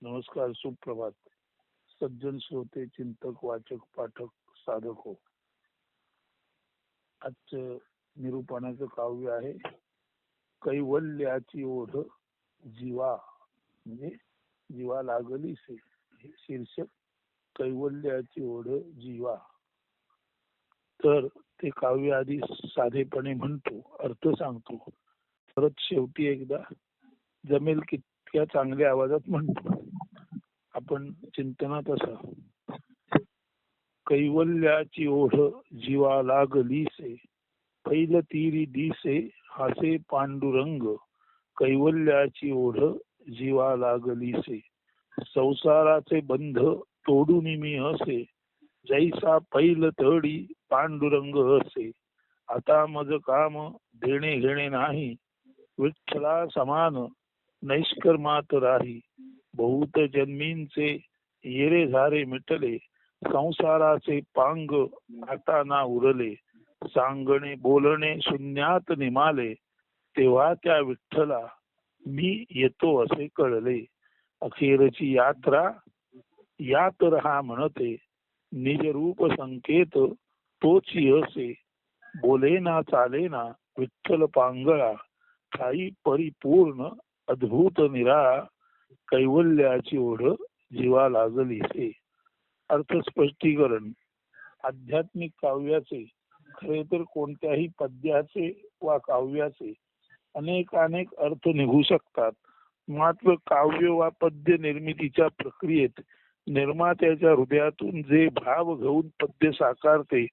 नमस्कार, सुप्रभात. सज्जन श्रोते, चिंतक, वाचक, पाठक, साधक हो. आजचं निरूपणाचं काव्य आहे कैवल्याची ओढ जीवा, म्हणजे जीवा लागलीसे. हे शीर्षक कैवल्याची ओढ जीवा. तर ते काव्य आधी साधेपणे म्हणतो, अर्थ सांगतो, परत शेवटी एकदा जमेल तितक्या चांगल्या आवाजात म्हणतो. आपण चिंतनात असा. कैवल्याची ओढ जीवा लागलीसे, पैल तीरी दिसे हासे पांडुरंग. कैवल्याची ओढ जीवा लागलीसे, संसाराचे बंध तोडून मी असे. जैसा पैल तडी पांडुरंग असे. आता मज काम देणे घेणे नाही, विठ्ठला समान नैष्कर्मात राही. बहुत जन्मींचे येरे झारे मिटले, संसाराचे पांग आता ना उरले. सांगणे बोलणे शून्यात निमाले, तेव्हा त्या विठ्ठला मी येतो असे कळले. अखेरची यात्रा यात रहा म्हणते, निज रूप संकेत तोची असे. बोलेना चालेना विठ्ठल पांगळा, ठाई परिपूर्ण अद्भुत निराळा. कैवल्याची ओढ जीवा लागलीसे. अर्थ स्पष्टीकरण. आध्यात्मिक काव्याचे, खरे तर कोणत्याही पद्याचे वा काव्याचे अनेक अर्थ निघू शकतात. मात्र काव्य वा पद्य निर्मितीच्या प्रक्रियेत निर्मात्याच्या हृदयातून जे भाव घेऊन पद्य साकारते,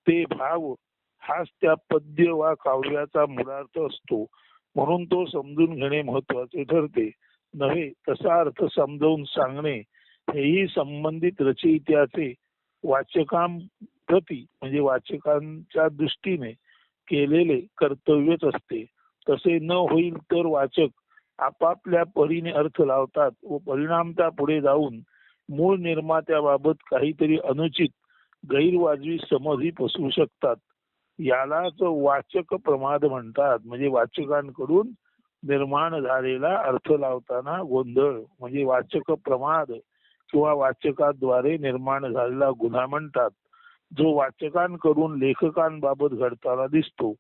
ते भाव हाच त्या पद्य वा काव्याचा मूळार्थ असतो. म्हणून तो समजून घेणे महत्वाचे ठरते. नव्हे तसा अर्थ समजावून सांगणे हेही संबंधित रचयित्याचे वाचकांप्रती, म्हणजे वाचकांच्या दृष्टीने केलेले कर्तव्यच असते. तसे न होईल तर वाचक आपापल्या परीने अर्थ लावतात व परिणामता पुढे जाऊन मूळ निर्मात्याबाबत काहीतरी अनुचित गैरवाजवी समजही पसरू शकतात. यालाच वाचक प्रमाद म्हणतात. म्हणजे वाचकांकडून निर्माण झालेला अर्थ लावताना गोंधळ म्हणजे वाचक प्रमाद किंवा वाचकाद्वारे निर्माण झालेला गुन्हा म्हणतात, जो वाचकांकडून लेखकांबाबत घडताना दिसतो.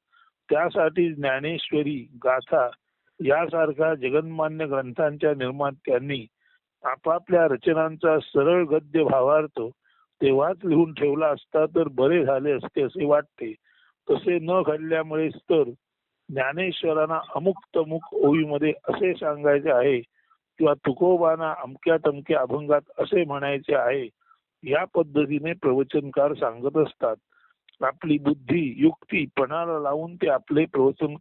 त्यासाठी ज्ञानेश्वरी, गाथा यासारख्या जगन्मान्य ग्रंथांच्या निर्मात्यांनी आपापल्या रचनांचा सरळ गद्य भावार्थ तेव्हाच लिहून ठेवला असता तर बरे झाले असते असे वाटते. तसे न घडल्यामुळेच तर ज्ञानेश्वरांना अमुक तमुक ओवीमध्ये असे सांगायचे आहे किंवा तुकोबांना अमक्या तमक्या अभंगात असे म्हणायचे आहे, या पद्धतीने प्रवचनकार सांगत असतात. आपली बुद्धी युक्ती पणाला लावून ते आपले प्रवचन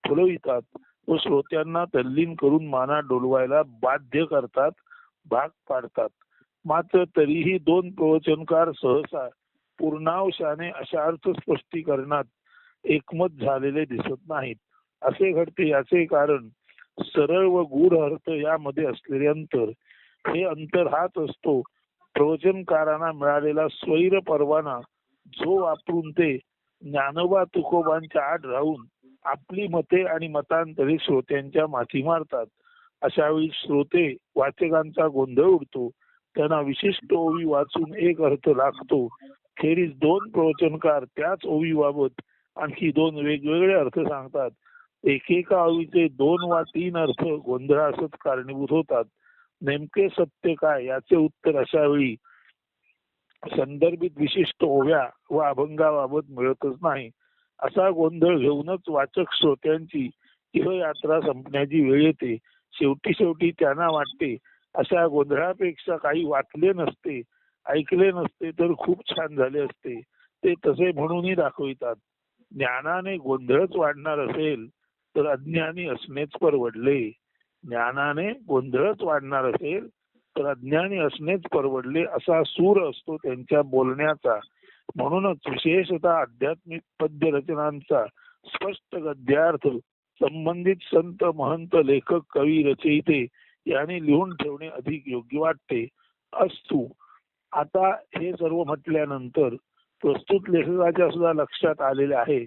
फुलवितात व श्रोत्यांना तल्लीन करून माना डोलवायला बाध्य करतात, भाग पाडतात. मात्र तरीही दोन प्रवचनकार सहसा पूर्णावशाने अशा अर्थ स्पष्टीकरणात एकमत झालेले दिसत नाहीत. असे घडते याचे कारण सरळ व गूढ अर्थ यामध्ये असलेले अंतर. हे अंतर हाच असतो प्रवचनकारांना मिळालेला स्वैर परवाना, जो वापरून ते ज्ञानोबा तुकोबांच्या आड राहून आपली मते आणि मतांतरे श्रोत्यांच्या माथी मारतात. अशा वेळी श्रोते वाचकांचा गोंधळ उडतो. त्यांना विशिष्ट ओवी वाचून एक अर्थ लागतो. खेरीज दोन प्रवचनकार त्याच ओवीबाबत आणखी दोन वेगवेगळे अर्थ सांगतात. एकेका ओवीचे दोन वा तीन अर्थ गोंधळासच कारणीभूत होतात. नेमके सत्य काय याचे उत्तर अशा वेळी संदर्भित विशिष्ट ओव्या व अभंगाबाबत मिळतच नाही. असा गोंधळ घेऊनच वाचक श्रोत्यांची यात्रा संपण्याची वेळ येते. शेवटी त्यांना वाटते अशा गोंधळापेक्षा काही वाचले नसते, ऐकले नसते तर खूप छान झाले असते. ते तसे म्हणूनही दाखवितात. ज्ञानाने गोंधळच वाढणार असेल तर अज्ञानी असणेच परवडले. ज्ञानाने गोंधळच वाढणार असेल तर अज्ञानी असणेच परवडले असा सूर असतो त्यांच्या बोलण्याचा. म्हणूनच विशेषतः आध्यात्मिक पद्य रचनांचा स्पष्ट गद्यार्थ संबंधित संत, महंत, लेखक, कवी, रचयिते यांनी लिहून ठेवणे अधिक योग्य वाटते. असतो. आता हे सर्व म्हटल्यानंतर प्रस्तुत लेखकाच्या सुद्धा लक्षात आलेले आहे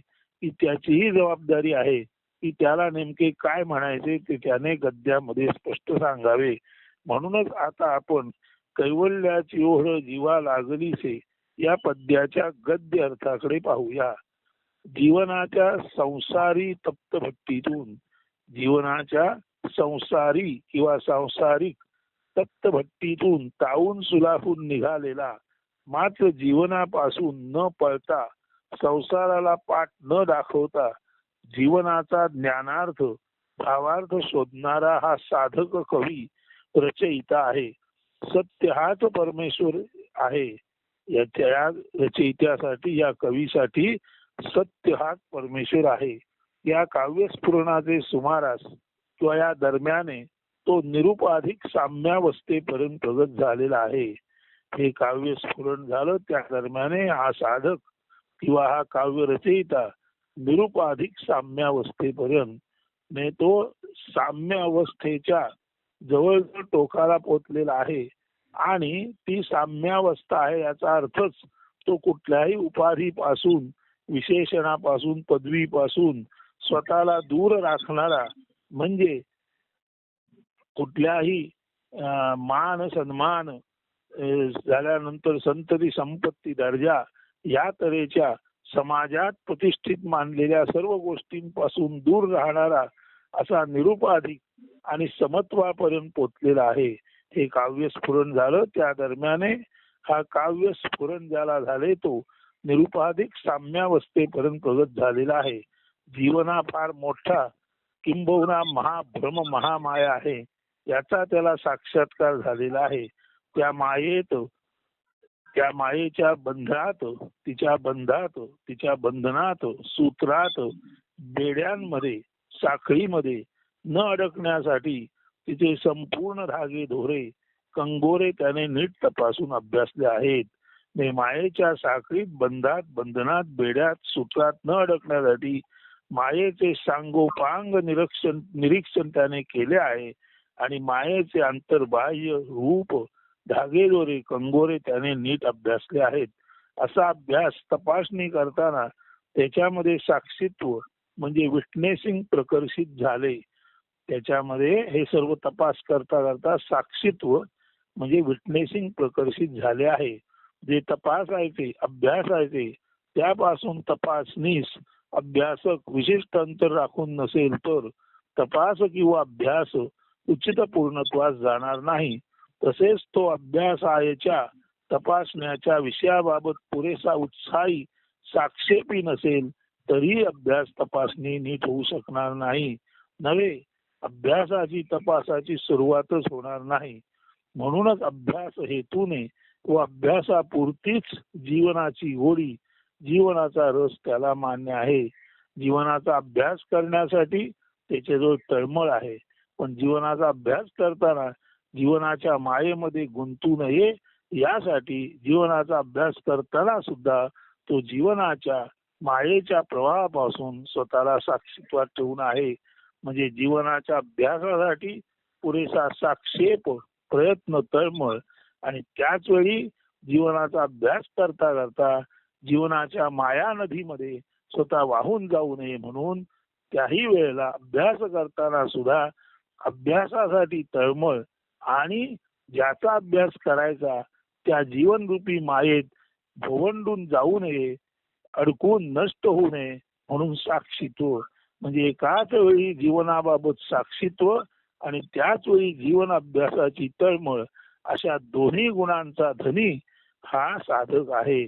की त्याचीही जबाबदारी आहे की त्याला नेमके काय म्हणायचे ते त्याने गद्यामध्ये स्पष्ट सांगावे. म्हणूनच आता आपण कैवल्याची ओढ जीवा लागलीसे या पद्याच्या गद्य अर्थाकडे पाहूया. जीवनाच्या संसारी तप्तभट्टीतून, जीवनाच्या संसारी किंवा सांसारिक तप्तभट्टीतून तावून सुलाखून निघालेला, मात्र जीवनापासून न पळता, संसाराला पाठ न दाखवता जीवनाचा ज्ञानार्थ भावार्थ शोधणारा हा साधक कवी रचयिता आहे. सत्य हाच परमेश्वर आहे. या रचयित्यासाठी, या कवीसाठी सत्य हाच परमेश्वर आहे. या काव्यस्फुरणाचे सुमारास किंवा या दरम्याने तो निरुपाधिक साम्यावस्थेपर्यंत प्रगत झालेला आहे. हे काव्य स्फुरण झालं त्या दरम्याने हा साधक किंवा हा काव्य रचयिता निरुपाधिक साम्यावस्थेपर्यंत ने तो साम्य अवस्थेच्या जवळ टोकाला पोचलेला आहे. आणि ती साम्यावस्था आहे याचा अर्थच तो कुठल्याही उपाधीपासून, विशेषणापासून, पदवीपासून स्वतःला दूर राखणारा, म्हणजे कुठल्याही मान सन्मान झाल्यानंतर संतती संपत्ती दर्जा या तऱ्हेच्या समाजात प्रतिष्ठित मानलेल्या सर्व गोष्टींपासून दूर राहणारा असा निरुपाधिक आणि समत्वापर्यंत पोचलेला आहे. हे काव्य स्फुरण झालं त्या दरम्याने हा काव्य स्फुरण ज्याला झाले तो निरुपाधिक साम्यावस्थेपर्यंत प्रगत झालेला आहे. जीवन हा फार मोठा किंबहुना महाभ्रम महामाया आहे याचा त्याला साक्षात्कार झालेला आहे. त्या मायेच्या बंधात, तिच्या बंधनात, सूत्रात, बेड्यांमध्ये, साखळीमध्ये न अडकण्यासाठी तिचे संपूर्ण धागे दोरे कंगोरे त्याने नीट तपासून अभ्यासले आहेत. मायेच्या साखळीत, बंधनात, बेड्यात, सूत्रात न अडकण्यासाठी मायेचे सांगोपांग निरीक्षण त्याने केले आहे. आणि मायेचे अंतर्बाह्य रूप, धागेदोरे, कंगोरे त्याने नीट अभ्यासले आहेत. असा अभ्यास तपासणी करताना त्याच्यामध्ये साक्षीत्व म्हणजे विटनेसिंग प्रकर्षित झाले. त्याच्यामध्ये हे सर्व तपास करता करता साक्षीत्व म्हणजे विटनेसिंग प्रकर्षित झाले आहे. जे तपासायचे, अभ्यासायचे त्यापासून तपासणीस अभ्यासक विशिष्ट अंतर राखून नसेल तर तपास किंवा अभ्यास उचित पूर्णत्वास जाणार नाही. तसेच तो अभ्यासायच्या तपासण्याच्या विषयाबाबत पुरेसा उत्साही साक्षेपी नसेल तरी अभ्यास तपासणी नीट होऊ शकणार नाही. नव्हे, अभ्यासाची तपासाची सुरुवातच होणार नाही. म्हणूनच अभ्यास हेतूने व अभ्यासापुरतीच जीवनाची गोडी, जीवनाचा रस त्याला मान्य आहे. जीवनाचा अभ्यास करण्यासाठी त्याच्याजवळ तळमळ आहे, पण जीवनाचा अभ्यास करताना जीवनाच्या मायेमध्ये गुंतू नये यासाठी जीवनाचा अभ्यास करताना सुद्धा तो जीवनाच्या मायेच्या प्रवाहापासून स्वतःला साक्षीत्वात ठेवून आहे. म्हणजे जीवनाच्या अभ्यासासाठी पुरेसा साक्षेप, प्रयत्न, तळमळ आणि त्याच वेळी जीवनाचा अभ्यास करता करता जीवनाच्या माया नदीमध्ये स्वतः वाहून जाऊ नये म्हणून त्याही वेळेला अभ्यास करताना सुद्धा अभ्यासासाठी तळमळ आणि ज्याचा अभ्यास करायचा त्या जीवनरूपी मायेत भोवंडून जाऊ नये, अडकून नष्ट होऊ नये म्हणून साक्षीत्व म्हणजे एकाच वेळी जीवनाबाबत साक्षीत्व आणि त्याच वेळी जीवन अभ्यासाची तळमळ अशा दोन्ही गुणांचा धनी हा साधक आहे.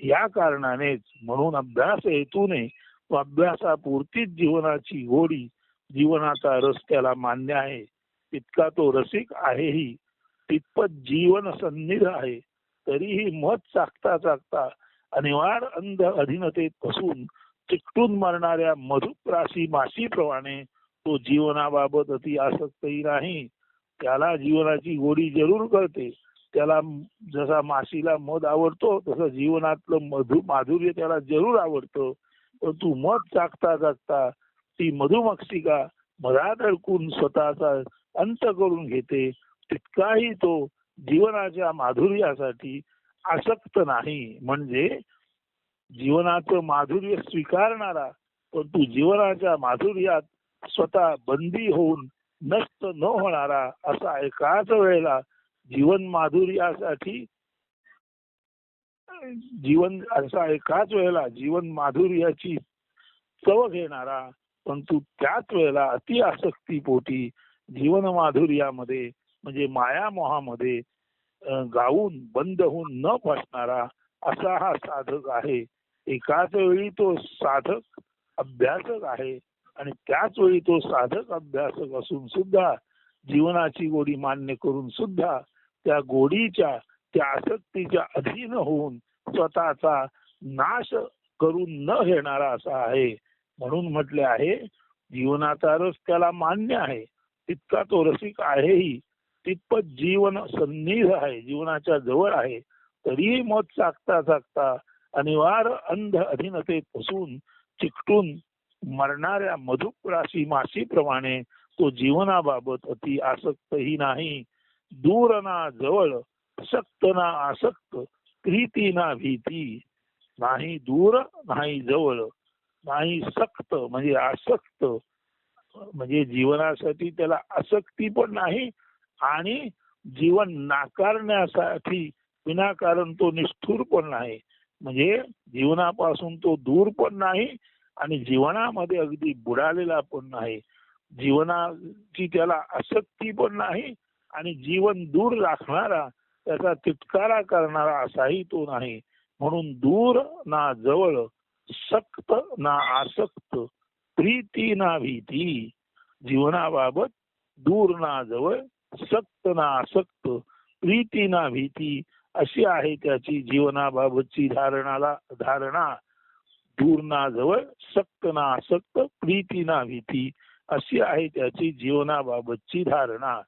या कारणानेच म्हणून अभ्यास हेतूने व अभ्यासापुरतीच जीवनाची गोडी, जीवनाचा रस त्याला मान्य आहे. तितका तो रसिक आहेही, तितपत जीवन सन्निध आहे. तरीही मत चाकता चाकता अनिवार्य अंध अधीनतेत फसून चिकटून मरणाऱ्या मधुप्रासी माशीप्रमाणे तो जीवनाबाबत अति आसक्तही नाही. त्याला जीवनाची गोडी जरूर कळते. त्याला जसा माशीला मध आवडतो तसं जीवनातलं माधुर्य त्याला जरूर आवडतं. परंतु मध चाकता चाकता ती मधुमक्षिका मधात अडकून स्वतःचा अंत करून घेते. तितकाही तो जीवनाच्या माधुर्यासाठी आसक्त नाही. म्हणजे जीवनाचं माधुर्य स्वीकारणारा परंतु जीवनाच्या माधुर्यात स्वतः बंदी होऊन नष्ट न होणारा असा एकाच वेळेला जीवन माधुर्यासाठी एकाच वेळेला जीवन माधुर्याची चव घेणारा, परंतु त्याच वेळेला अति आसक्ती पोटी जीवन माधुर्यामध्ये म्हणजे मायामोहामध्ये गाऊन बंद होऊन न फसणारा असा हा साधक आहे. एकाच वेळी तो साधक अभ्यासक आहे आणि त्याच वेळी तो साधक अभ्यासक असून सुद्धा जीवनाची गोडी मान्य करून सुद्धा त्या गोडीच्या त्या आसक्तीच्या अधीन होऊन स्वतःचा नाश करून न घेणारा असा आहे. म्हणून म्हटले आहे जीवनाचा रस त्याला मान्य आहे, तितका तो रसिक आहेही, तितपत जीवन सन्निध आहे, जीवनाच्या जवळ आहे, तरीही मत चाकता चाकता अनिवार्य अंध अधीनतेत फसून चिकटून मरणाऱ्या मधुप्राशी माशीप्रमाणे तो जीवनाबाबत अति आसक्तही नाही. दूर ना जवळ, सक्त ना आसक्त, प्रीती ना भीती. नाही दूर नाही जवळ, नाही सक्त म्हणजे आसक्त, म्हणजे जीवनासाठी त्याला आसक्ती पण नाही आणि जीवन नाकारण्यासाठी विनाकारण तो निष्ठुर पण नाही. म्हणजे जीवनापासून तो दूर पण नाही आणि जीवनामध्ये अगदी बुडालेला पण नाही. जीवनाची त्याला आसक्ती पण नाही आणि जीवन दूर राखणारा त्याचा तिटकारा करणारा असाही तो नाही. म्हणून दूर ना जवळ, सक्त ना आसक्त, प्रीती ना भीती. जीवनाबाबत दूर ना जवळ, सक्त ना आसक्त, प्रीती ना भीती अशी आहे त्याची जीवनाबाबतची धारणा. दूर ना जवळ, सक्त ना आसक्त, प्रीती ना भीती अशी आहे त्याची जीवनाबाबतची धारणा.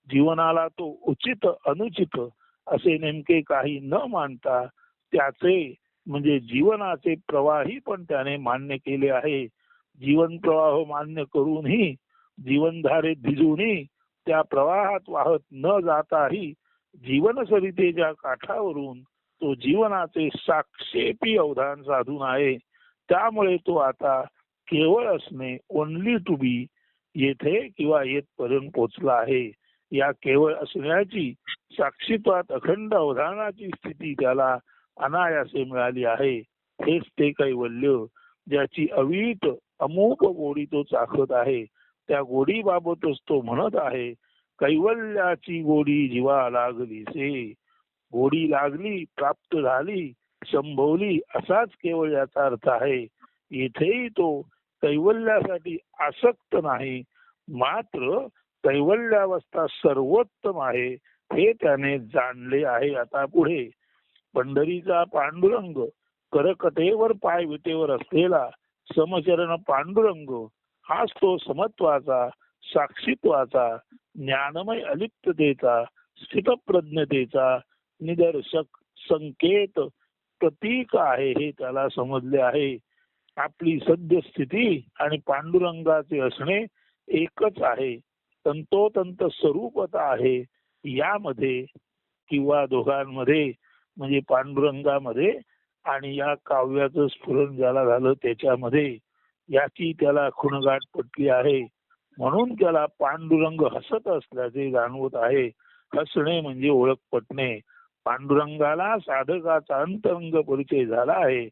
जीवनाला तो उचित अनुचित असे नेमके काही न मानता त्याचे म्हणजे जीवनाचे प्रवाही पण त्याने मान्य केले आहे. जीवन प्रवाह मान्य करूनही जीवनधारेत भिजूनही त्या प्रवाहात वाहत न जाताही जीवनसरितेच्या काठावरून तो जीवनाचे साक्षेपी अवधान साधून आहे. त्यामुळे तो आता केवळ असणे ओनली टू बी येथे किंवा येथपर्यंत पोचला आहे. या केवळ असण्याची साक्षीत्वात अखंड अवधानाची स्थिती त्याला अनायासे मिळाली आहे. हेच ते कैवल्य ज्याची अवीट अमोघ गोडी तो चाखत आहे. त्या गोडीबाबतच तो म्हणत आहे कैवल्याची गोडी जीवा लागलीसे. गोडी लागली, प्राप्त झाली, संभवली असाच केवळ याचा अर्थ आहे. इथेही तो कैवल्यासाठी आसक्त नाही, मात्र कैवल्यावस्था सर्वोत्तम आहे हे त्याने जाणले आहे. आता पुढे पंढरीचा पांडुरंग, करकटेवर पाय विटेवर असलेला समचरण पांडुरंग हाच तो समत्वाचा, साक्षीत्वाचा, ज्ञानमय अलिप्ततेचा, स्थितप्रज्ञतेचा निदर्शक, संकेत, प्रतीक आहे हे त्याला समजले आहे. आपली सद्यस्थिती आणि पांडुरंगाचे असणे एकच आहे, तंतोतंत स्वरूपता आहे. यामध्ये किंवा दोघांमध्ये म्हणजे पांडुरंगामध्ये आणि या काव्याचं स्फुरण ज्याला झालं त्याच्यामध्ये याची त्याला खुणगाठ पटली आहे. म्हणून त्याला पांडुरंग हसत असल्याचे जाणवत आहे. हसणे म्हणजे ओळख पटणे. पांडुरंगाला साधकाचा अंतरंग परिचय झाला आहे.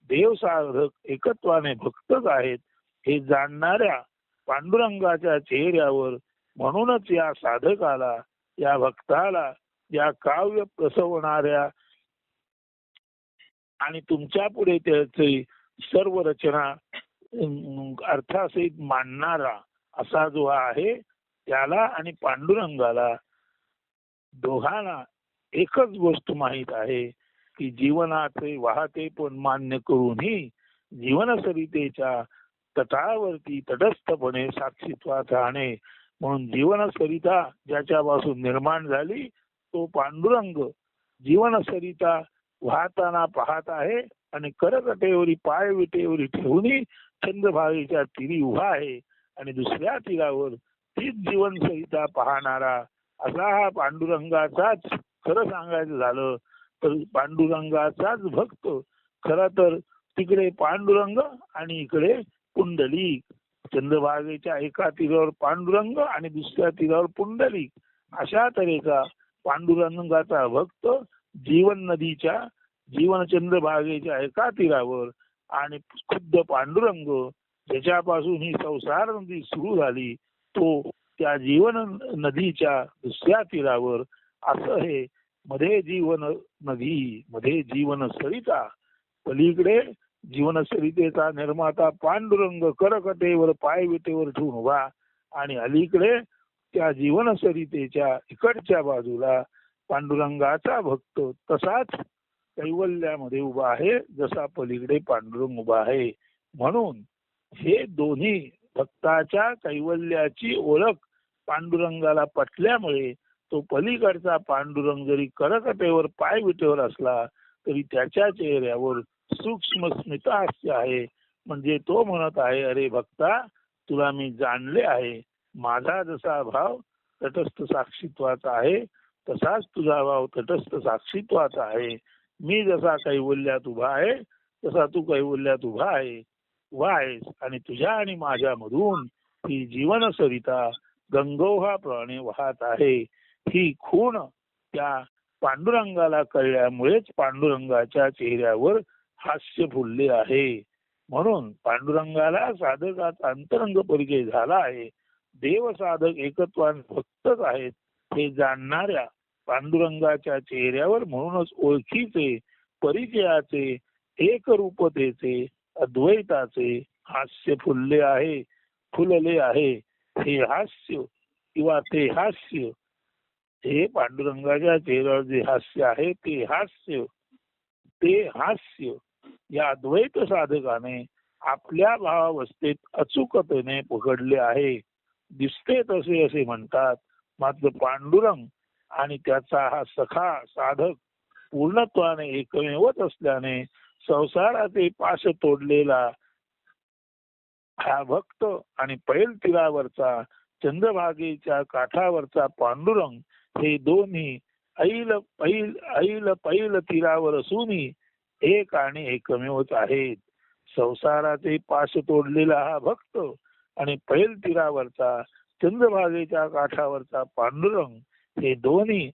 देव साधक एकत्वाने भक्तच आहेत हे जाणणाऱ्या पांडुरंगाच्या चेहऱ्यावर म्हणूनच या साधकाला, या भक्ताला, या काव्य प्रसवणाऱ्या आणि तुमच्या पुढे त्याची सर्व रचना अर्थासहित मांडणारा असा जो आहे त्याला आणि पांडुरंगाला दोघांना एकच गोष्ट माहीत आहे की जीवनाचे वाहते पण मान्य करूनही जीवनसरितेच्या तटावरती तटस्थपणे साक्षीत्वात राहणे. म्हणून जीवनसरिता ज्याच्यापासून निर्माण झाली तो पांडुरंग जीवनसरिता वाहताना पाहत आहे आणि करकटेवरी पाय विटेवरी ठेवूनही चंद्रभागेच्या तीरी उभा आहे आणि दुसऱ्या तीरावर तीच जीवनसरिता पाहणारा असा हा पांडुरंगाचाच खरं सांगायचं झालं तर पांडुरंगाचाच भक्त. खरा तर तिकडे पांडुरंग आणि इकडे पुंडलिक. चंद्रभागेच्या एका तीरावर पांडुरंग आणि दुसऱ्या तीरावर पुंडलिक अशा तऱ्हेचा पांडुरंगाचा भक्त जीवन चंद्रभागेच्या एका तीरावर आणि खुद्द पांडुरंग ज्याच्यापासून ही संसार नदी सुरू झाली तो त्या जीवन नदीच्या दुसऱ्या तीरावर असं हे मध्ये जीवन नदी मध्ये जीवन सरिता पलीकडे जीवन सरितेचा निर्माता पांडुरंग करकटेवर पायविटेवर ठेवून उभा आणि अलीकडे त्या जीवन सरितेच्या इकडच्या बाजूला पांडुरंगाचा भक्त तसाच कैवल्यामध्ये उभा आहे जसा पलीकडे पांडुरंग उभा आहे. म्हणून हे दोन्ही भक्ताच्या कैवल्याची ओळख पांडुरंगाला पटल्यामुळे तो पलीकडचा पांडुरंग जरी करकटेवर पायविटेवर असला तरी त्याच्या चेहऱ्यावर सूक्ष्म स्मितहास्य आहे. म्हणजे तो म्हणत आहे, अरे भक्ता, तुला मी जाणले आहे. माझा जसा भाव तटस्थ साक्षीत्वाचा आहे तसाच तुझा भाव तटस्थ साक्षीत्वाचा आहे. मी जसा कैवल्यात उभा आहे तसा तू कैवल्यात उभा आहेस आणि तुझ्या आणि माझ्या मधून ही जीवन सरिता गंगोहाप्रमाणे वाहत आहे. ही खूण त्या पांडुरंगाला कळल्यामुळेच पांडुरंगाच्या चेहऱ्यावर हास्य फुलले आहे. म्हणून पांडुरंगाला साधकाचा अंतरंग परिचय झाला आहे. देव साधक एकत्वान भक्तच आहेत हे जाणणाऱ्या पांडुरंगाच्या चेहऱ्यावर म्हणूनच ओळखीचे परिचयाचे एकरूपतेचे अद्वैताचे हास्य फुलले आहे. हे हास्य किंवा ते हास्य हे पांडुरंगाच्या चेहऱ्यावर जे हास्य आहे ते हास्य या अद्वैत साधकाने आपल्या भावावस्थेत अचूकतेने पकडले आहे. दिसते तसे असे म्हणतात. मात्र पांडुरंग आणि त्याचा हा सखा साधक पूर्णत्वाने एकमेवच असल्याने संसाराचे पाश तोडलेला हा भक्त आणि पैल तीरावरचा चंद्रभागेच्या काठावरचा पांडुरंग हे दोन्ही पैल तीरावर असूनही एक आणि एकमेवच आहेत. संसाराचे पाश तोडलेला हा भक्त आणि पैल तीरावरचा चंद्रभागेच्या काठावरचा पांडुरंग हे दोन्ही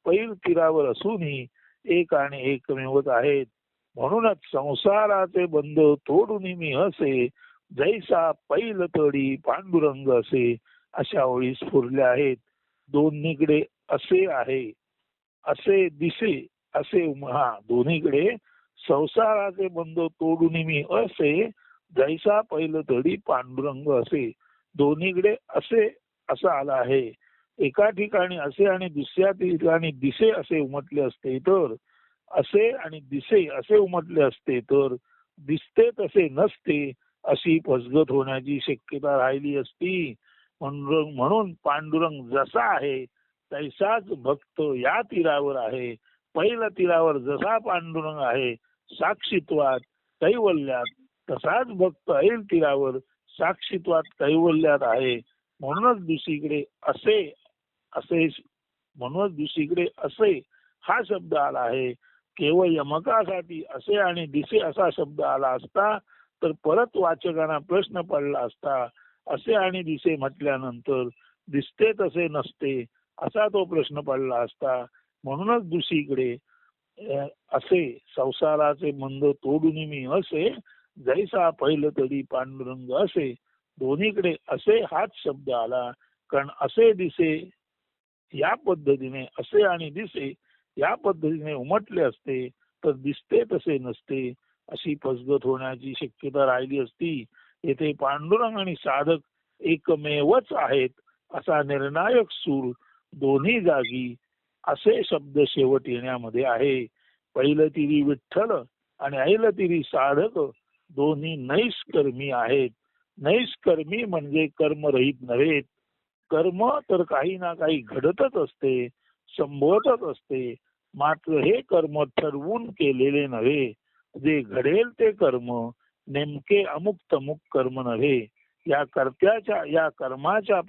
पैल तीरावर असूनही एक आणि एकमेवच आहेत. म्हणूनच संसाराचे बंध तोडून मी हसे जैसा पैल तडी पांडुरंग असे अशा ओळी स्फुरल्या आहेत. दोन्हीकडे असे आहे असे दिसे असे दोन्हीकडे संसाराचे बंध तोडून मी असे जैसा पैल तडी पांडुरंग असे दोन्हीकडे असे असं आला आहे. एका ठिकाणी असे आणि दुसऱ्या ठिकाणी दिसे असे उमटले असते तर असे आणि दिसे असे उमटले असते तर दिसते तसे नसते अशी फसगत होण्याची शक्यता राहिली असती. म्हणून पांडुरंग जसा आहे तैसाच भक्त या तीरावर आहे. पहिल्या तीरावर जसा पांडुरंग आहे साक्षीत्वात कैवल्यात तसाच भक्त ऐल तीरावर साक्षीत्वात कैवल्यात आहे. म्हणूनच दुसरीकडे असे हा शब्द आला आहे. केवळ यमकासाठी असे आणि दिसे असा शब्द आला असता तर परत वाचकांना प्रश्न पडला असता. असे आणि दिसे म्हटल्यानंतर दिसते तसे नसते असा तो प्रश्न पडला असता. म्हणूनच दुसरीकडे असे संसाराचे बंध तोडून मी असे जैसा पहिलं तरी पांडुरंग असे दोन्हीकडे असे हाच शब्द आला. कारण असे दिसे या पद्धतीने असे आणि दिसे या पद्धतीने उमटले असते तर दिसते तसे नसते अशी फसगत होण्याची शक्यता राहिली असती. येथे पांडुरंग आणि साधक एकमेवच आहेत असा निर्णायक सूर दोन्ही जागी असे शब्द शेवट येण्यामध्ये आहे. पहिलं तिरी विठ्ठल आणि ऐल तिरी साधक दोन्ही नैष्कर्मी आहेत. नैष्कर्मी म्हणजे कर्मरहित नव्हे. कर्म तर काही ना काही घडतच असते, संभवतच असते. मात्र हे कर्म ठरवून केलेले नव्हे. जे घडेल ते कर्म नेमके अमुक तमुक कर्म नव्हे. या कर्माच्या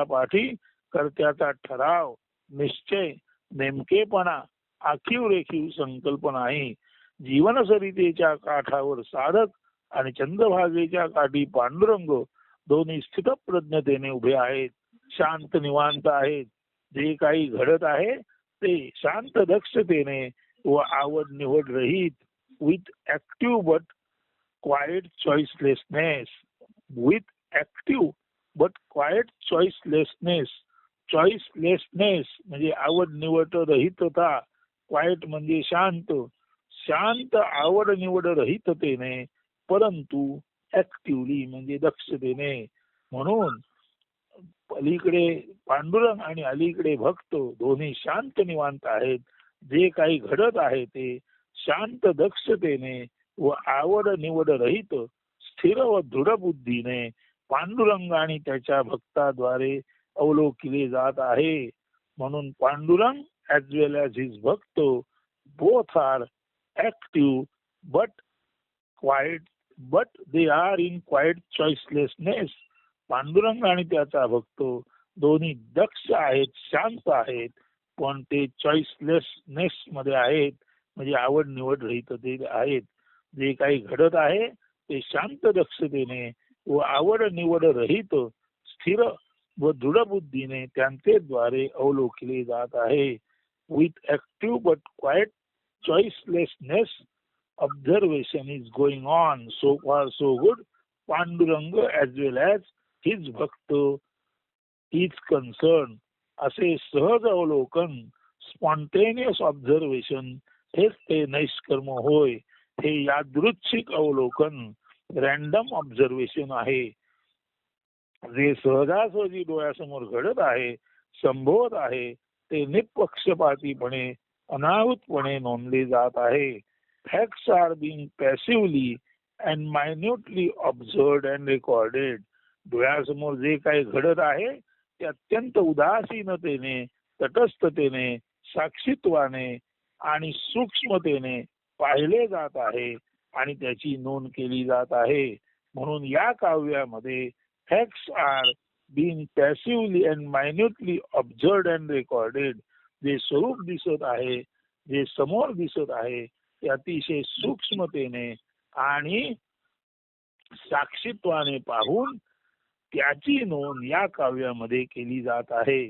पाठी कर्त्याचा ठराव, निश्चय, नेमकेपणा, आखीव रेखीव संकल्पना आहे. जीवनसरितेच्या काठावर साधक आणि चंद्रभागेच्या काठी पांडुरंग दोन्ही स्थितप्रज्ञतेने उभे आहेत, शांत निवांत आहेत. जे काही घडत आहे ते शांत दक्षतेने व आवड निवड रहित, with active but quiet choicelessness, with active but quiet choicelessness. Choicelessness म्हणजे आवड निवड रहितता, क्वाइट म्हणजे शांत, शांत आवड निवड रहिततेने, परंतु ऍक्टिव्हली म्हणजे दक्षतेने. म्हणून अलीकडे पांडुरंग आणि अलीकडे भक्त दोन्ही शांत निवांत आहेत. जे काही घडत आहे ते शांत दक्षतेने व आवड निवड रहित, स्थिर व दृढ बुद्धीने पांडुरंग आणि त्याच्या भक्ताद्वारे अवलोकिले जात आहे. म्हणून Pandurang as well as his भक्त both are active but quiet, but they are in quiet choicelessness. Pandurang आणि त्याचा भक्त दोन्ही दक्ष आहेत, शांत आहेत, पण ते चॉईसलेसनेस मध्ये आहेत, म्हणजे आवड निवड रहित ते आहेत. जे काही घडत आहे ते शांत दक्षतेने व आवड निवड रहित, स्थिर व दृढ बुद्धीने त्यांचे द्वारे अवलोकले जात आहे. With active but quiet choicelessness observation is going on. So far so good. Panduranga as well as his भक्त is concerned. असे सहज अवलोकन, स्पॉन्टेनियस ऑब्झर्वेशन, हेच ते नैष्कर्म होय. हे यादृच्छिक अवलोकन, रॅन्डम ऑब्झर्वेशन आहे. जे सहजासहजी डोळ्यासमोर घडत आहे, संभवत आहे, ते निपक्षपातीपणे अनाहूतपणे नोंदले जात आहे. Facts are being passively and minutely observed and recorded. डोळ्यासमोर जे काही घडत आहे ते अत्यंत उदासीनतेने, तटस्थतेने, साक्षीत्वाने आणि सूक्ष्मतेने पाहिले जात आहे आणि त्याची नोंद केली जात आहे. म्हणून या काव्यामध्ये facts are being passively and minutely observed and recorded. जे स्वरूप दिसत आहे, जे समोर दिसत आहे, ते अतिशय सूक्ष्मतेने आणि साक्षीत्वाने पाहून त्याची नोंद या काव्यामध्ये केली जात आहे.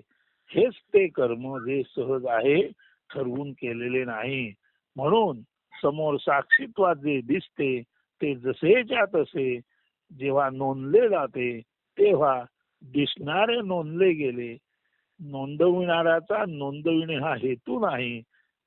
हेच ते कर्म जे सहज आहे, ठरवून केलेले नाही. म्हणून समोर साक्षीत्वात जे दिसते ते जसेच्या तसे जेव्हा नोंदले जाते तेव्हा दिसणारे नोंदले गेले. नोंदविणाऱ्याचा नोंदविणे हा हेतू नाही,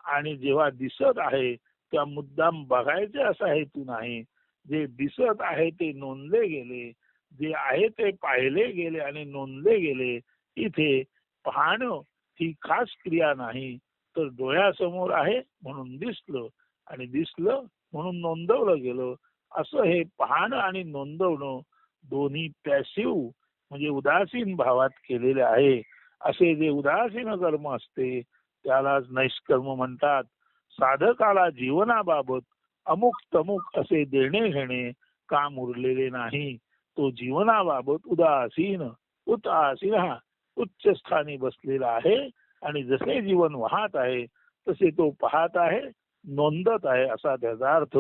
आणि जेव्हा दिसत आहे त्या मुद्दाम बघायचे असा हेतू नाही. जे दिसत आहे ते नोंदले गेले, जे आहे ते पाहिले गेले आणि नोंदले गेले. इथे पाहणं ही खास क्रिया नाही, तर डोळ्यासमोर आहे म्हणून दिसलं आणि दिसलं म्हणून नोंदवलं गेलं. असं हे पाहणं आणि नोंदवणं दोन्ही पॅसिव्ह म्हणजे उदासीन भावात केलेले आहे. असे जे उदासीन कर्म असते त्यालाच नैष्कर्म म्हणतात. साधकाला जीवनाबाबत अमुक तमुक असे देणे घेणे काम उरलेले नाही. तो जीवनाबाबत उदासीन उदासीन उच्च स्थानी बसलेला आहे आणि जसे जीवन वाहत आहे तसे तो पाहत आहे, नोंदत आहे असा त्याचा अर्थ.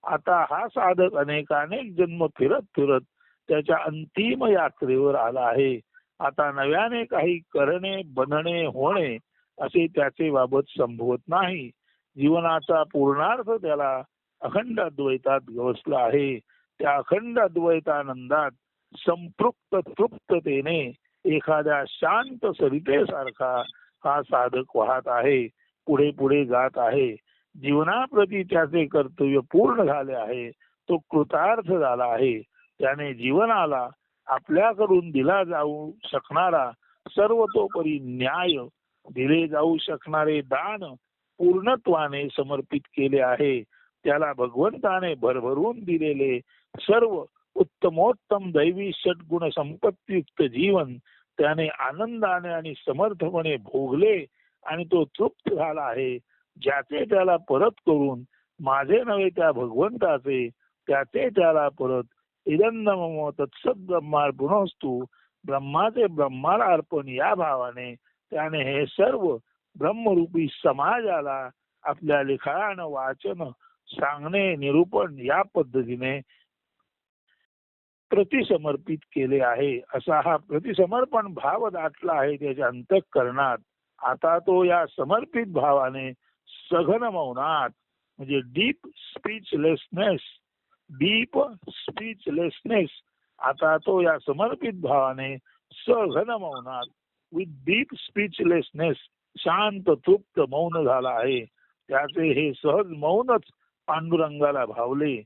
आता हा साधक अनेकानेक जन्म फिरत फिरत त्याच्या अंतिम यात्रेवर आला आहे. आता नव्याने काही करणे, बनणे, होणे असे त्याचे बाबत संभवत नाही. जीवनाचा पूर्णार्थ त्याला अखंड अद्वैतात गवसला आहे. त्या अखंड अद्वैतानंदात संपृक्त तृप्ततेने एखाद्या शांत सरितेसारखा हा साधक वाहत आहे, पुढे पुढे जात आहे. जीवनाप्रती त्याचे कर्तव्य पूर्ण झाले आहे, तो कृतार्थ झाला आहे. त्याने जीवनाला आपल्याकडून दिला जाऊ शकणारा सर्वतोपरी न्याय, दिले जाऊ शकणारे दान पूर्णत्वाने समर्पित केले आहे. त्याला भगवंताने भरभरून दिलेले सर्व उत्तमोत्तम दैवी षटगुण संपत्तीयुक्त जीवन त्याने आनंदाने आणि समर्थपणे भोगले आणि तो तृप्त झाला आहे. ज्याचे त्याला परत करून माझे नव्हे त्या भगवंताचे, त्याचे त्याला परत इदन्न मम तत्सत ब्रह्मार्पणोस्तु, ब्रह्माचे ब्रह्माला अर्पण या भावाने त्याने हे सर्व ब्रह्मरूपी समाजाला आपल्या लिखाण, वाचन, सांगणे, निरूपण या पद्धतीने प्रतिसमर्पित केले आहे. असा हा प्रतिसमर्पण भाव दाटला आहे त्याच्या अंतःकरणात. आता तो या समर्पित भावाने सघन मौनात म्हणजे डीप स्पीचलेसनेस आता तो या समर्पित भावाने सघन मौनात विथ डीप स्पीचलेसनेस शांत तृप्त मौन झाला आहे. त्याचे हे सहज मौनच पांडुरंगाला भावले.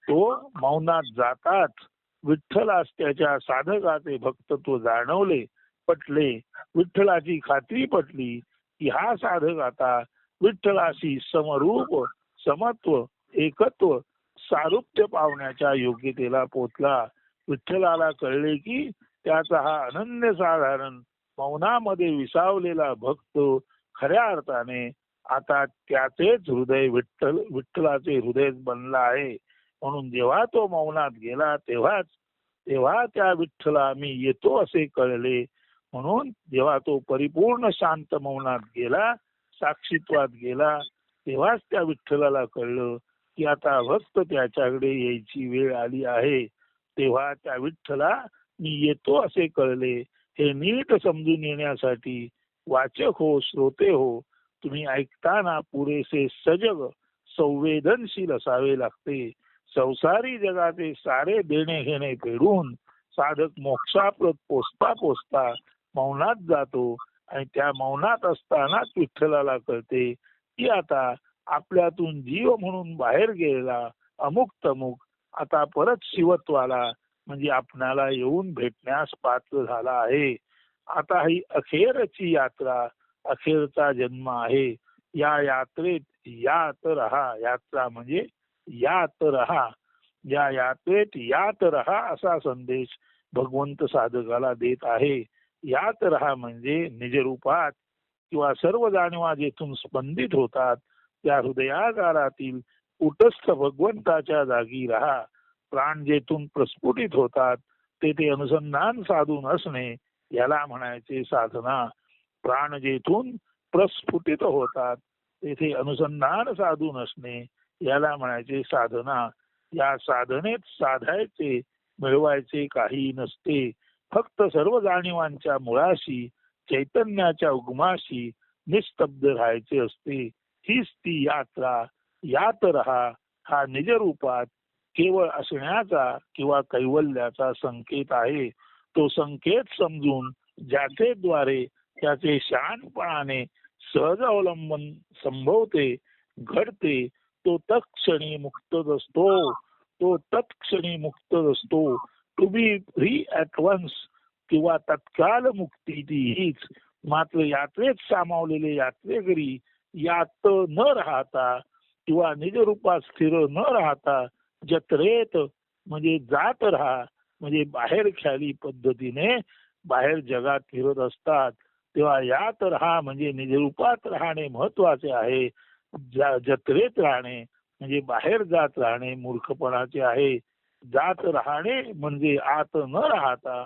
तो मौनात जातात विठ्ठलास त्याच्या साधकाचे भक्तत्व जाणवले, पटले. विठ्ठलाची खात्री पटली की हा साधक आता विठ्ठलाशी समरूप, समत्व, एकत्व, सारूप्य पावण्याच्या योग्यतेला पोचला. विठ्ठलाला कळले की त्याचा हा अनन्यसाधारण मौनामध्ये विसावलेला भक्त खऱ्या अर्थाने आता त्याचेच हृदय विठ्ठलाचे हृदय बनला आहे. म्हणून जेव्हा तो मौनात गेला तेव्हा त्या विठ्ठला मी येतो असे कळले. म्हणून जेव्हा तो परिपूर्ण शांत मौनात गेला, साक्षीत्वात गेला, तेव्हाच त्या विठ्ठलाला कळलं की आता भक्त त्याच्याकडे यायची वेळ आली आहे. तेव्हा त्या विठ्ठला मी येतो असे कळले. हे नीट समजून येण्यासाठी वाचक हो, श्रोते हो, तुम्ही ऐकताना पुरेसे सजग, संवेदनशील असावे लागते. संसारी जगाचे सारे देणे घेणे फेडून साधक मोक्षाप्रत पोचता मौनात जातो आणि त्या मौनात असतानाच विठ्ठलाला कळते की आता आपल्यातून जीव म्हणून बाहेर गेलेला अमुक तमुक आता परत शिवत्वाला म्हणजे आपणाला येऊन भेटण्यास पात्र झाला आहे. आता ही अखेरची यात्रा, अखेरचा जन्म आहे. या यात्रेत यात रहा, यात्रा म्हणजे यात रहा, या यात्रेत यात रहा असा संदेश भगवंत साधकाला देत आहे. यात रहा म्हणजे निजरूपात किंवा सर्व जाणीवा जेथून स्पंदित होतात त्या हृदयागारातील कुटस्थ भगवंताच्या जागी राहा. प्राण जेथून प्रस्फुटित होतात तेथे अनुसंधान साधून असणे याला म्हणायचे साधना. प्राण जेथून प्रस्फुटित होतात तेथे अनुसंधान साधून असणे याला म्हणायचे साधना. या साधनेत साधायचे मिळवायचे काही नसते. फक्त सर्व जाणीवांच्या मुळाशी, चैतन्याच्या उगमाशी निस्तब्ध राहायचे असते. हीच ती यात्रा. यात रहा हा निजरूपात केवळ असण्याचा किंवा कैवल्याचा संकेत आहे. तो संकेत समजून ज्याचे द्वारे त्याचे शहाणपणाने सहज अवलंबन संभवते, घडते, तो तत्क्षणी मुक्तच असतो. तो तत्क्षणी मुक्तच असतो. To be free at once किंवा तत्काल मुक्ती ती हीच. मात्र यात्रेत सामावलेले यात्रेकरी यात न राहता किंवा निजरूपात स्थिर न राहता जत्रेत म्हणजे जात राहा म्हणजे बाहेर ख्याली पद्धतीने बाहेर जगात फिरत असतात. तेव्हा यात राहा म्हणजे निजरूपात राहणे महत्वाचे आहे. जत्रेत राहणे म्हणजे बाहेर जात राहणे मूर्खपणाचे आहे. जात राहणे म्हणजे आत न राहता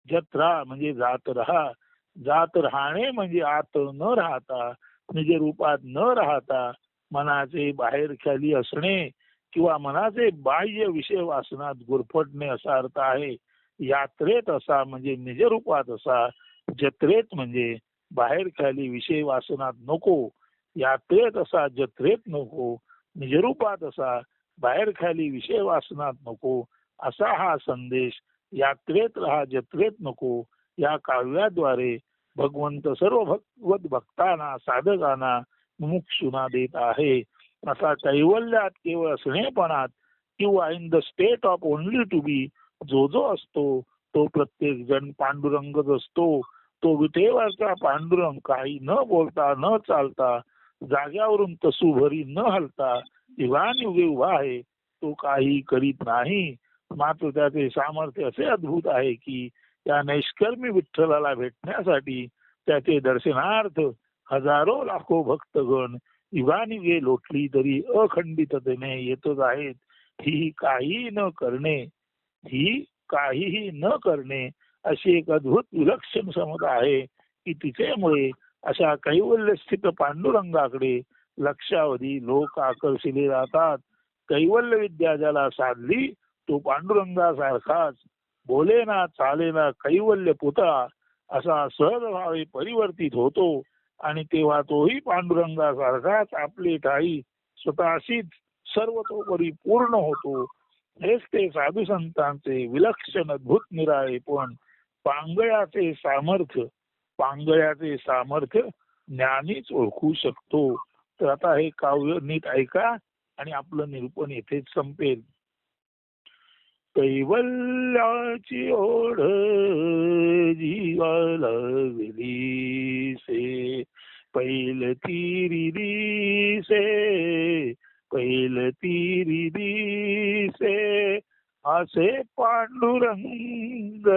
जत्रा म्हणजे जात राहा. जात राहणे म्हणजे आत न राहता निज रूपात न राहता मनाचे बाहेर खाली असणे किंवा मनाचे बाह्य विषय वासनात गुरफटणे असा अर्थ आहे. यात्रेत असा म्हणजे निज रूपात असा, जत्रेत म्हणजे बाहेर खाली विषय वासनात नको. यात्रेत असा जत्रेत नको, निजरूपात असा बाहेर खाली विषय वासनात नको असा हा संदेश यात्रेत राहा जत्रेत नको या काव्याद्वारे भगवंत सर्व भगवत भक्तांना साधकांना मुमुक्षुना देत आहे. असा कैवल्यात केवळ स्नेहपणात किंवा in the state of only to be जो जो असतो तो प्रत्येक जण पांडुरंगच असतो. तो विटेवरचा पांडुरंग काही न बोलता न चालता जाग्यावरून तसूभरी न हलता युगानुयुगे उभा आहे. तो काही करीत नाही. मात्र त्याचे सामर्थ्य असे अद्भुत आहे की त्या नैष्कर्मी विठ्ठलाला भेटण्यासाठी त्याचे दर्शनार्थ हजारो लाखो भक्तगण युगानुयुगे लोटली तरी अखंडिततेने येतच आहेत. ही काहीही न करणे अशी एक अद्भुत विलक्षण समता आहे की तिच्यामुळे अशा कैवल्य स्थित पांडुरंगाकडे लक्षावधी लोक आकर्षिले जातात. कैवल्य विद्या ज्याला साधली तो पांडुरंगासारखाच बोलेना चालेना कैवल्य पुतळा असा सहज भावे परिवर्तित होतो आणि तेव्हा तोही पांडुरंगासारखाच आपले ठाई स्वतःशीच सर्वतोपरी पूर्ण होतो. हेच ते साधू संतांचे विलक्षण अद्भुत निराळे पण पांगळ्याचे सामर्थ्य ज्ञानीच ओळखू शकतो. तर आता हे काव्य नीट ऐका आणि आपलं निरूपण येथेच संपेल. कैवल्याची ओढ जीवाला से पैल तीरी दिसे असे पांडुरंग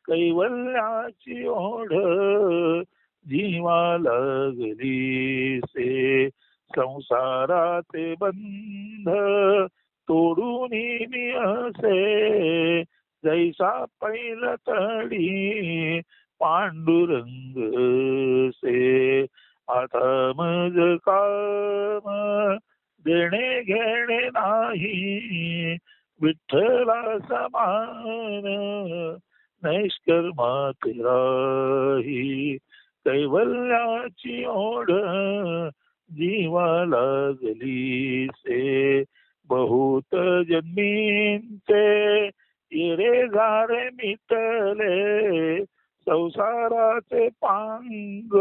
कैवल्याची ओढ जीवा लागली से संसाराचे बंध तोडून असे जैसा पैल तडी पांडुरंग से आता मज काम देणे घेणे नाही विठ्ठला समान नैष्कर्मात राही कैवल्याची ओढ जीवा लागली से बहुत जन्मींचे येरे गारे मिटले संसाराचे पांग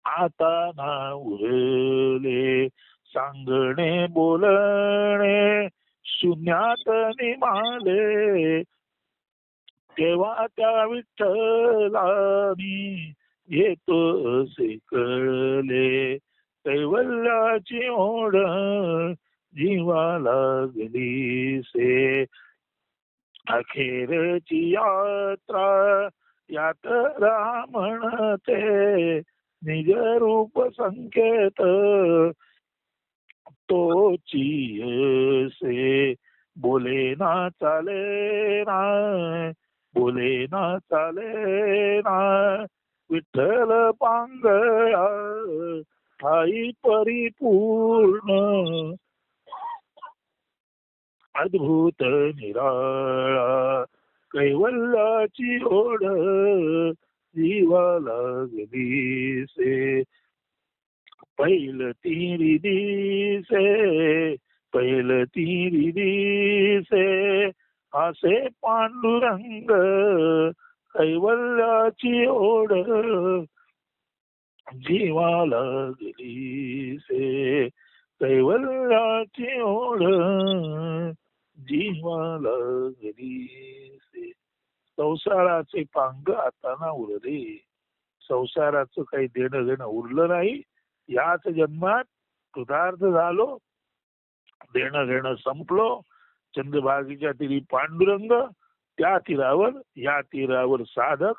आता ना उरले सांगणे बोलणे शून्यात निमाले तेव्हा त्या विठ्ठलानी येतो असे कळले कैवल्याची ओढ जीवा लागली से अखेरची यात्रा यात्रा म्हणते निज रूप संकेत तोची से बोले ना चाले ना विठ्ठल पांगळा ठाई परिपूर्ण अद्भुत निराळा कैवल्याची ओढ जीवा लागली से पैल तीरी दिसे असे पांडुरंग कैवल्याची ओढ जीवा लागली से कैवल्याची ओढ जीवा लागली से. संसाराचे पांग आता ना उरले, संसाराचं काही देणं घेणं उरलं नाही. याच जन्मात कृतार्थ झालो, देणं घेणं संपलो. चंद्रभागीच्या तीरी पांडुरंग, त्या तीरावर या तीरावर साधक.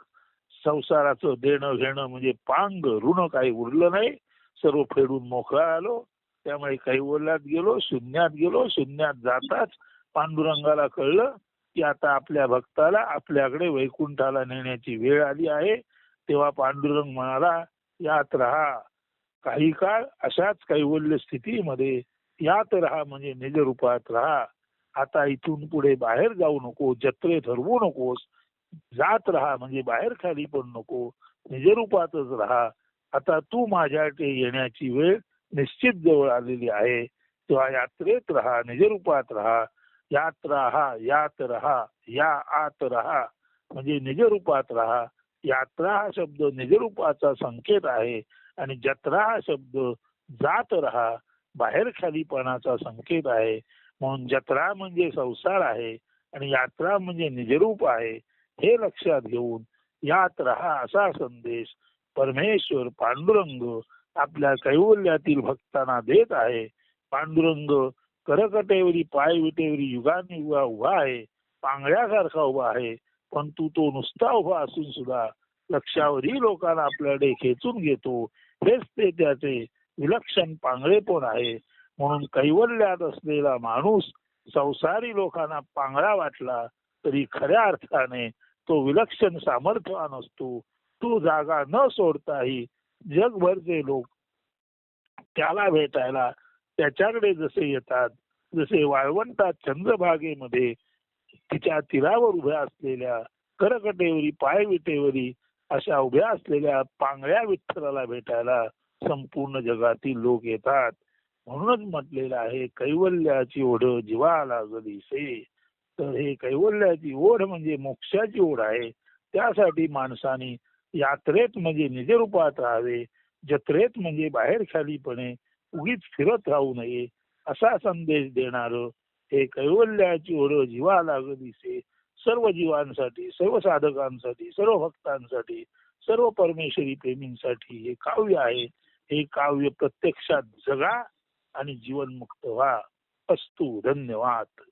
संसाराचं देणं घेणं म्हणजे पांग ऋण काही उरलं नाही, सर्व फेडून मोकळा आलो. त्यामुळे कैवल्यात गेलो, शून्यात गेलो. शून्यात जाताच पांडुरंगाला कळलं की आता आपल्या भक्ताला आपल्याकडे वैकुंठाला नेण्याची वेळ आली आहे. तेव्हा पांडुरंग म्हणाला, यात राहा काही काळ, अशाच कैवल्य स्थितीमध्ये यात राहा म्हणजे निजरूपात राहा. आता इथून पुढे बाहेर जाऊ नको, जत्रे ठरवू नकोस. जात राहा म्हणजे बाहेर खाली पण नको, निजरूपातच राहा. आता तू माझ्याकडे येण्याची वेळ निश्चित जवळ आलेली आहे. तेव्हा यात्रेत राहा, निजरूपात राहा. यात राहा, यात राहा, या आत राहा म्हणजे निजरूपात राहा. यात्रा हा शब्द निजरूपाचा संकेत आहे आणि जत्रा हा शब्द जात राहा बाहेर खालीपणाचा संकेत आहे. म्हणून जत्रा म्हणजे संसार आहे आणि यात्रा म्हणजे निजरूप आहे. हे लक्षात घेऊन यात राहा असा संदेश परमेश्वर पांडुरंग आपल्या कैवल्यातील भक्तांना देत आहे. पांडुरंग करकटेवरी पाय विटेवरी युगानुयुगा उभा आहे, पांगळ्यासारखा उभा आहे. पण तो नुसता उभा असून सुद्धा लक्षावरही लोकांना आपल्याकडे खेचून घेतो. हेच ते त्याचे विलक्षण पांगळेपण आहे. म्हणून कैवल्यात असलेला माणूस संसारी लोकांना पांगळा वाटला तरी खऱ्या अर्थाने तो विलक्षण सामर्थ्यवान असतो. तो जागा न सोडताही जगभरचे लोक त्याला भेटायला त्याच्याकडे जसे येतात जसे वाळवंटात चंद्रभागेमध्ये तिच्या तीरावर उभ्या असलेल्या करकटेवरी पायविटेवरी अशा उभ्या असलेल्या पांगळ्या विठ्ठलाला भेटायला संपूर्ण जगातील लोक येतात. म्हणूनच म्हटलेलं आहे कैवल्याची ओढ जीवा लागलीसे. तर हे कैवल्याची ओढ म्हणजे मोक्षाची ओढ आहे. त्यासाठी माणसाने यात्रेत म्हणजे निजरूपात राहावे, जत्रेत म्हणजे बाहेर खालीपणे उगीच फिरत राहू नये असा संदेश देणार हे कैवल्याची ओढ जीवा लागलीसे सर्व जीवांसाठी, सर्व साधकांसाठी, सर्व भक्तांसाठी, सर्व परमेश्वरी प्रेमींसाठी हे काव्य आहे. हे काव्य प्रत्यक्षात जगा आणि जीवनमुक्त व्हा. अस्तु. धन्यवाद.